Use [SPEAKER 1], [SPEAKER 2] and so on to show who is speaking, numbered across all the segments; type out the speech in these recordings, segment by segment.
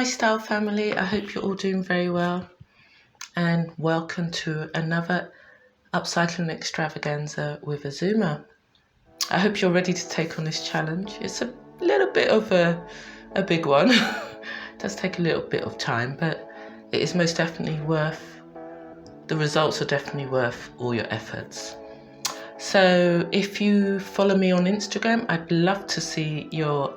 [SPEAKER 1] Style family, I hope you're all doing very well and welcome to another upcycling extravaganza with Azuma. I hope you're ready to take on this challenge. It's a little bit of a big one. It does take a little bit of time, but it is most definitely the results are definitely worth all your efforts. So if you follow me on Instagram, I'd love to see your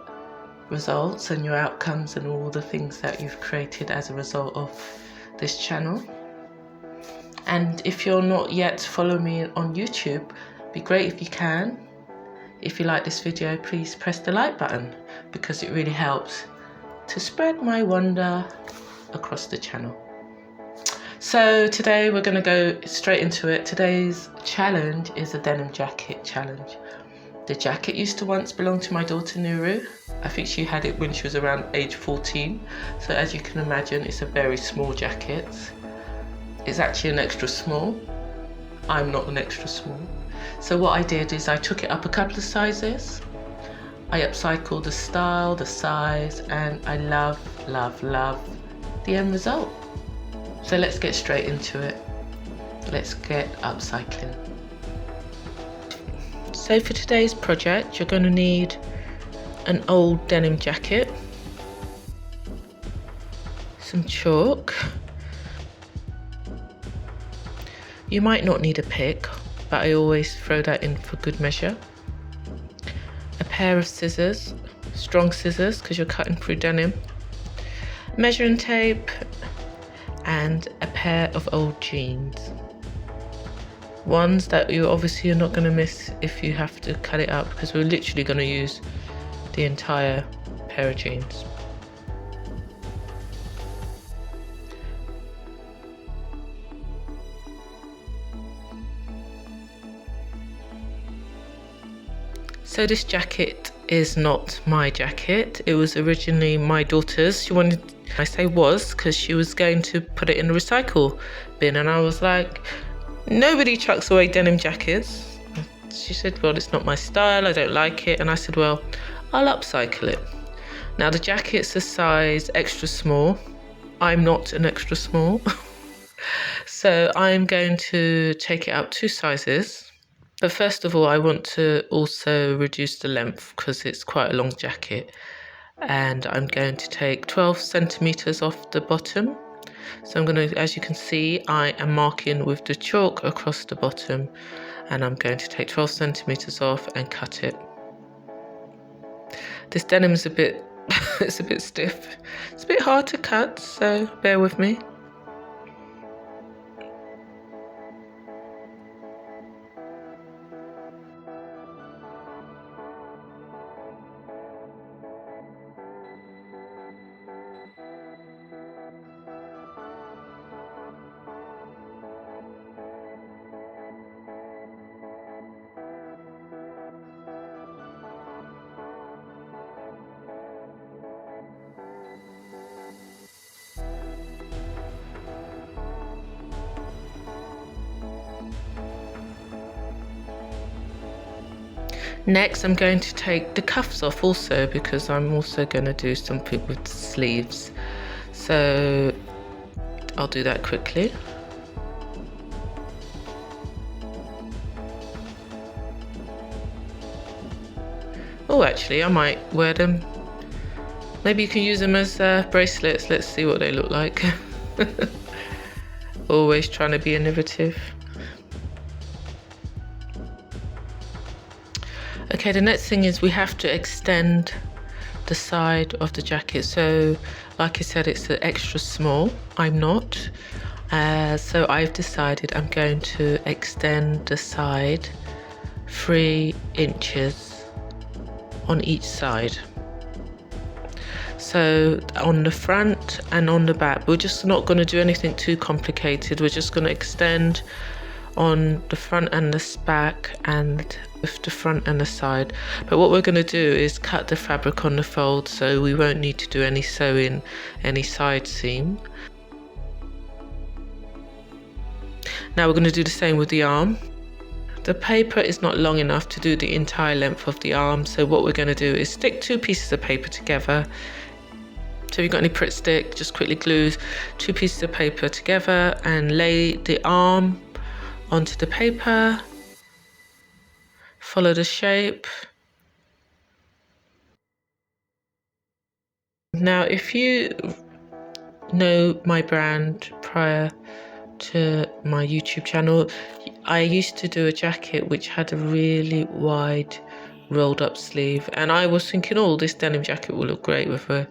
[SPEAKER 1] results and your outcomes and all the things that you've created as a result of this channel. And if you're not yet following me on YouTube, it'd be great if you can. If you like this video, please press the like button because it really helps to spread my wonder across the channel. So today we're going to go straight into it. Today's challenge is a denim jacket challenge. The jacket used to once belong to my daughter Nuru. I think she had it when she was around age 14. So as you can imagine, it's a very small jacket. It's actually an extra small. I'm not an extra small. So what I did is I took it up a couple of sizes. I upcycled the style, the size, and I love the end result. So let's get straight into it. Let's get upcycling. So for today's project, you're going to need an old denim jacket, some chalk. You might not need a pick, but I always throw that in for good measure. A pair of scissors, strong scissors because you're cutting through denim, measuring tape, and a pair of old jeans. Ones that you obviously are not going to miss if you have to cut it up, because we're literally going to use the entire pair of jeans. So this jacket is not my jacket. It was originally my daughter's. She wanted, I say was, because she was going to put it in the recycle bin, and I was like, nobody chucks away denim jackets. She said, well, it's not my style, I don't like it. And I said, well, I'll upcycle it. Now the jacket's a size extra small. I'm not an extra small. So I'm going to take it up 2 sizes. But first of all, I want to also reduce the length because it's quite a long jacket. And I'm going to take 12 centimeters off the bottom. So I'm going to, as you can see, I am marking with the chalk across the bottom, and I'm going to take 12 centimeters off and cut it. This denim is it's a bit stiff. It's a bit hard to cut, so bear with me. Next, I'm going to take the cuffs off also, because I'm also going to do something with the sleeves. So I'll do that quickly. Oh, actually, I might wear them. Maybe you can use them as bracelets. Let's see what they look like. Always trying to be innovative. Okay, the next thing is we have to extend the side of the jacket. So, like I said, it's an extra small. I'm not. So I've decided I'm going to extend the side 3 inches on each side. So on the front and on the back, we're just not going to do anything too complicated. We're just going to extend on the front and the back, and with the front and the side. But what we're going to do is cut the fabric on the fold, so we won't need to do any sewing, any side seam. Now we're going to do the same with the arm. The paper is not long enough to do the entire length of the arm, so what we're going to do is stick 2 pieces of paper together So if you've got any Pritt stick, just quickly glue 2 pieces of paper together and lay the arm onto the paper. Follow the shape. Now, if you know my brand prior to my YouTube channel, I used to do a jacket which had a really wide rolled up sleeve, and I was thinking, oh, this denim jacket will look great with a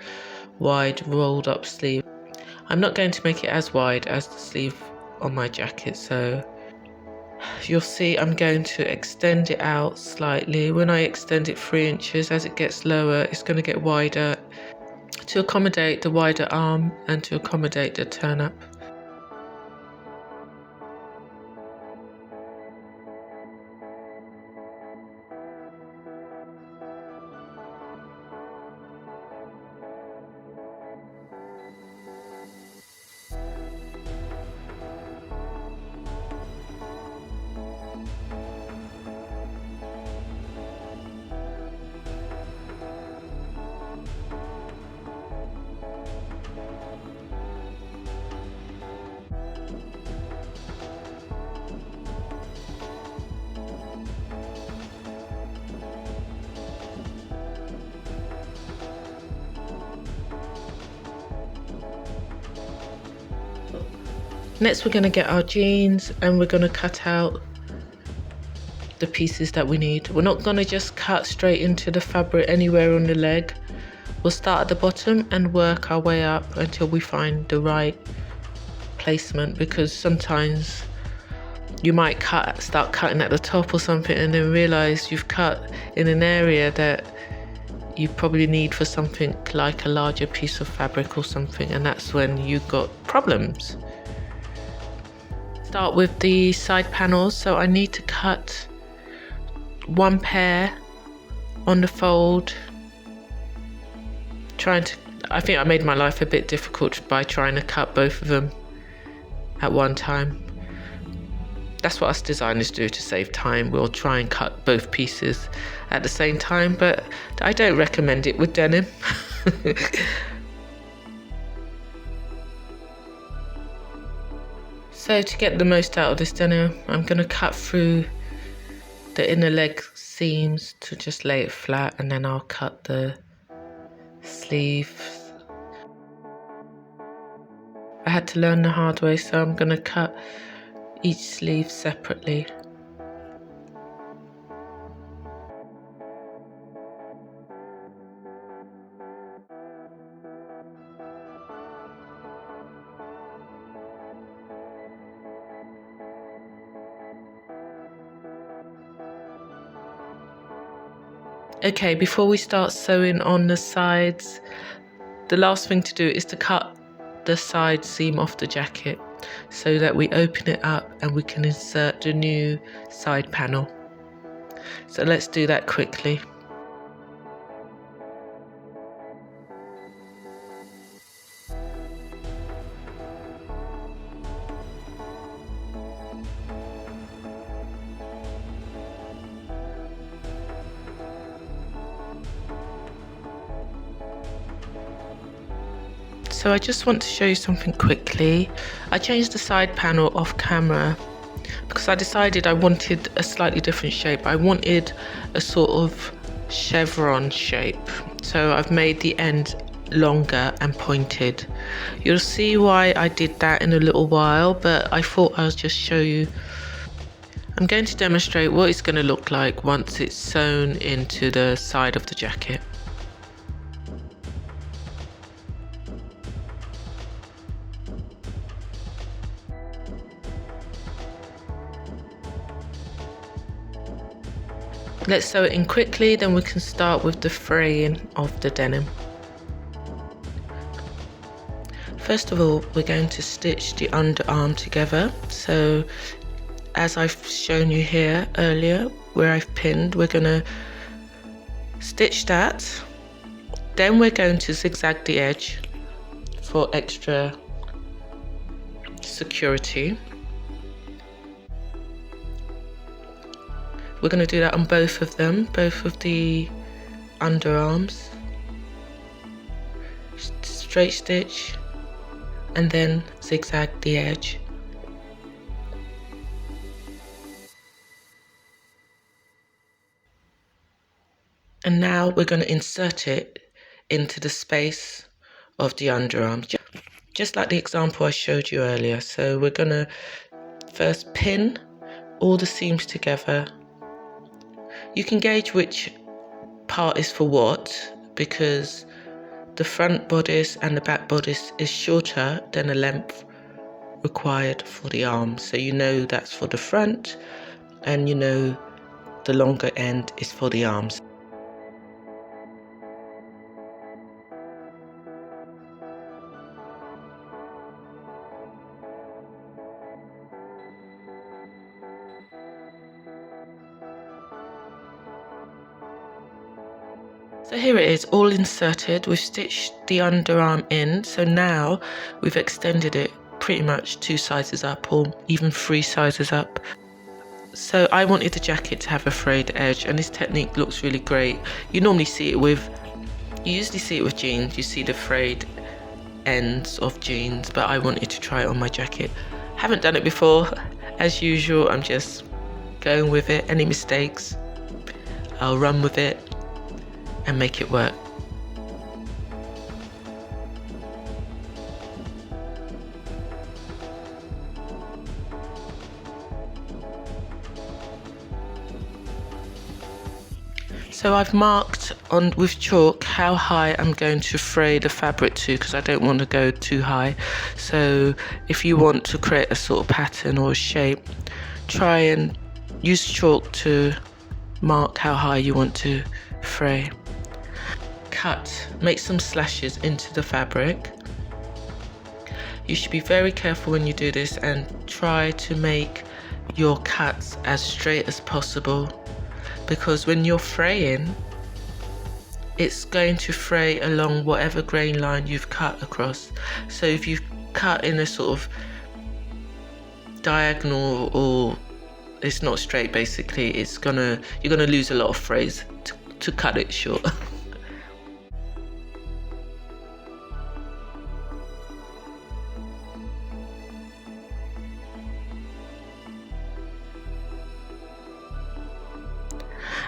[SPEAKER 1] wide rolled up sleeve. I'm not going to make it as wide as the sleeve on my jacket, so you'll see I'm going to extend it out slightly. When I extend it 3 inches, as it gets lower, it's going to get wider to accommodate the wider arm and to accommodate the turn up. Next, we're going to get our jeans and we're going to cut out the pieces that we need. We're not going to just cut straight into the fabric anywhere on the leg. We'll start at the bottom and work our way up until we find the right placement, because sometimes you might start cutting at the top or something and then realize you've cut in an area that you probably need for something like a larger piece of fabric or something, and that's when you've got problems. Start with the side panels. So I need to cut 1 pair on the fold. I think I made my life a bit difficult by trying to cut both of them at one time. That's what us designers do to save time. We'll try and cut both pieces at the same time, but I don't recommend it with denim. So to get the most out of this denim, I'm going to cut through the inner leg seams to just lay it flat, and then I'll cut the sleeves. I had to learn the hard way, so I'm going to cut each sleeve separately. Okay, before we start sewing on the sides, the last thing to do is to cut the side seam off the jacket so that we open it up and we can insert the new side panel. So let's do that quickly. So I just want to show you something quickly. I changed the side panel off camera because I decided I wanted a slightly different shape. I wanted a sort of chevron shape. So I've made the end longer and pointed. You'll see why I did that in a little while, but I thought I'll just show you. I'm going to demonstrate what it's going to look like once it's sewn into the side of the jacket. Let's sew it in quickly, then we can start with the fraying of the denim. First of all, we're going to stitch the underarm together. So as I've shown you here earlier, where I've pinned, we're going to stitch that. Then we're going to zigzag the edge for extra security. We're going to do that on both of them, both of the underarms. straight stitch and then zigzag the edge. And now we're going to insert it into the space of the underarm, just like the example I showed you earlier. So we're going to first pin all the seams together. You can gauge which part is for what, because the front bodice and the back bodice is shorter than the length required for the arm. So you know that's for the front, and you know the longer end is for the arms. So here it is, all inserted. We've stitched the underarm in, so now we've extended it pretty much 2 sizes up, or even 3 sizes up. So I wanted the jacket to have a frayed edge, and this technique looks really great. You usually see it with jeans. You see the frayed ends of jeans, but I wanted to try it on my jacket. Haven't done it before. As usual, I'm just going with it. Any mistakes, I'll run with it and make it work. So I've marked on with chalk how high I'm going to fray the fabric to, because I don't want to go too high. So if you want to create a sort of pattern or a shape, try and use chalk to mark how high you want to fray. Make some slashes into the fabric. You should be very careful when you do this and try to make your cuts as straight as possible, because when you're fraying, it's going to fray along whatever grain line you've cut across. So if you've cut in a sort of diagonal, or it's not straight, basically you're gonna lose a lot of frays to cut it short.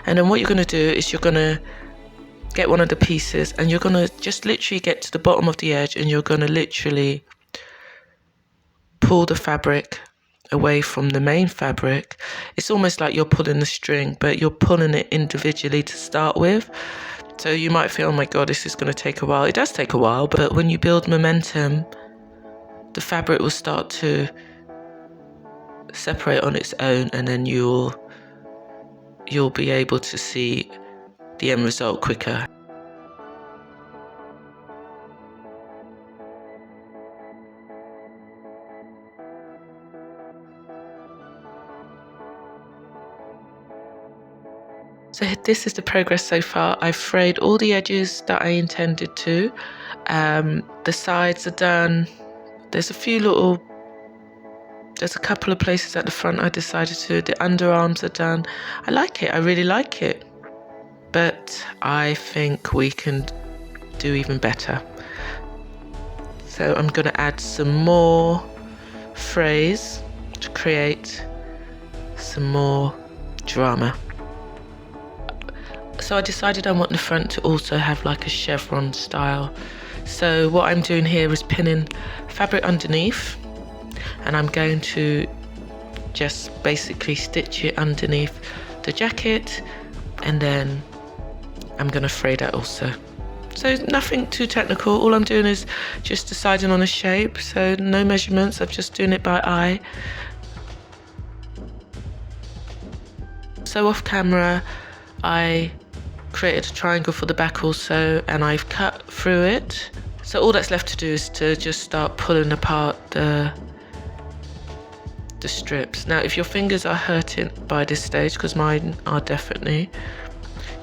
[SPEAKER 1] And then what you're going to do is you're going to get one of the pieces, and you're going to just literally get to the bottom of the edge, and you're going to literally pull the fabric away from the main fabric. It's almost like you're pulling the string, but you're pulling it individually to start with. So you might feel, oh my God, this is going to take a while. It does take a while, but when you build momentum, the fabric will start to separate on its own, and then you'll be able to see the end result quicker. So this is the progress so far. I've frayed all the edges that I intended to. The sides are done. There's a couple of places at the front I decided to. The underarms are done. I like it. I really like it. But I think we can do even better. So I'm going to add some more frays to create some more drama. So I decided I want the front to also have like a chevron style. So what I'm doing here is pinning fabric underneath, and I'm going to just basically stitch it underneath the jacket, and then I'm going to fray that also. So nothing too technical. All I'm doing is just deciding on a shape, so no measurements. I'm just doing it by eye. So off camera I created a triangle for the back also, and I've cut through it. So all that's left to do is to just start pulling apart the strips. Now if your fingers are hurting by this stage, because mine are definitely,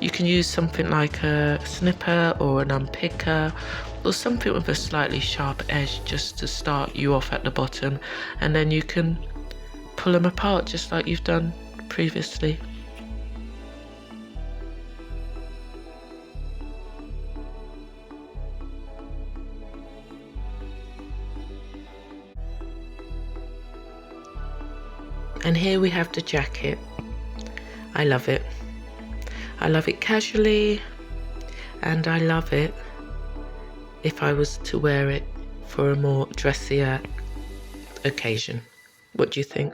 [SPEAKER 1] you can use something like a snipper or an unpicker, or something with a slightly sharp edge, just to start you off at the bottom, and then you can pull them apart just like you've done previously. And here we have the jacket. I love it. I love it casually, and I love it if I was to wear it for a more dressier occasion. What do you think?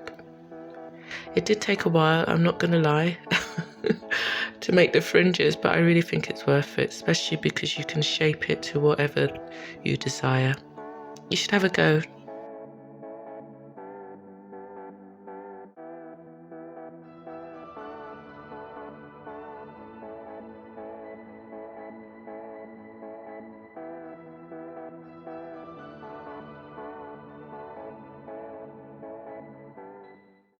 [SPEAKER 1] It did take a while, I'm not going to lie, to make the fringes, but I really think it's worth it, especially because you can shape it to whatever you desire. You should have a go.